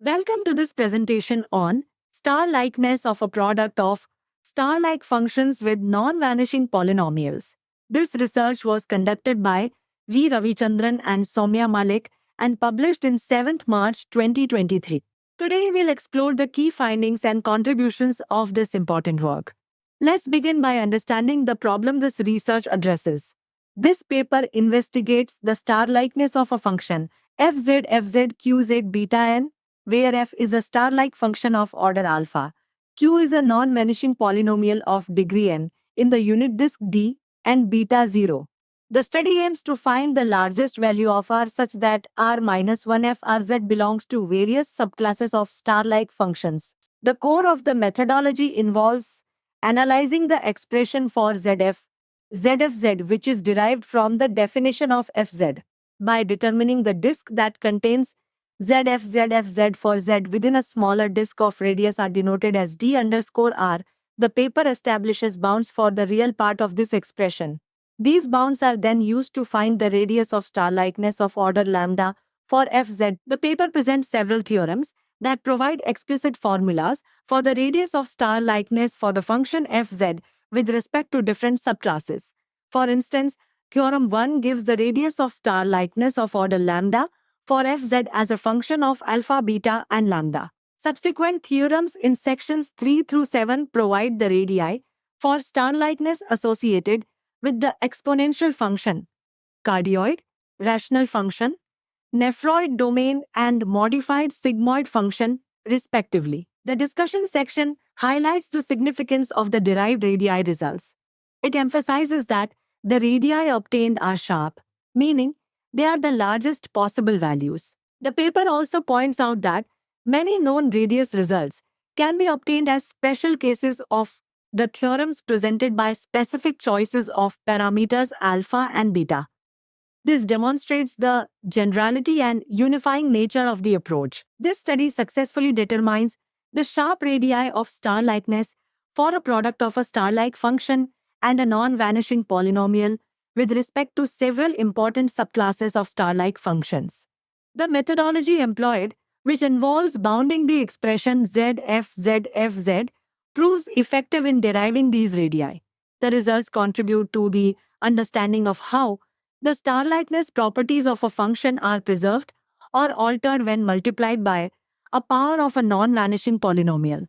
Welcome to this presentation on star-likeness of a product of star-like functions with non-vanishing polynomials. This research was conducted by V. Ravichandran and Soumya Malik and published in 7th March 2023. Today we'll explore the key findings and contributions of this important work. Let's begin by understanding the problem this research addresses. This paper investigates the star-likeness of a function fz, fz, qz, beta n, where f is a star-like function of order alpha, q is a non-vanishing polynomial of degree n in the unit disk D, and beta 0. The study aims to find the largest value of R such that R-1f Rz belongs to various subclasses of star-like functions. The core of the methodology involves analyzing the expression for ZFZ, which is derived from the definition of Fz. By determining the disk that contains ZFZFZ for Z within a smaller disk of radius are denoted as D underscore R, the paper establishes bounds for the real part of this expression. These bounds are then used to find the radius of star-likeness of order lambda for Fz. The paper presents several theorems that provide explicit formulas for the radius of star-likeness for the function Fz with respect to different subclasses. For instance, Theorem 1 gives the radius of star-likeness of order lambda for Fz as a function of alpha, beta, and lambda. Subsequent theorems in sections 3 through 7 provide the radii for star-likeness associated with the exponential function, cardioid, rational function, nephroid domain, and modified sigmoid function, respectively. The discussion section highlights the significance of the derived radii results. It emphasizes that the radii obtained are sharp, meaning they are the largest possible values. The paper also points out that many known radius results can be obtained as special cases of the theorems presented by specific choices of parameters alpha and beta. This demonstrates the generality and unifying nature of the approach. This study successfully determines the sharp radii of star-likeness for a product of a star-like function and a non-vanishing polynomial with respect to several important subclasses of star-like functions. The methodology employed, which involves bounding the expression ZFZFZ, proves effective in deriving these radii. The results contribute to the understanding of how the star-likeness properties of a function are preserved or altered when multiplied by a power of a non-vanishing polynomial.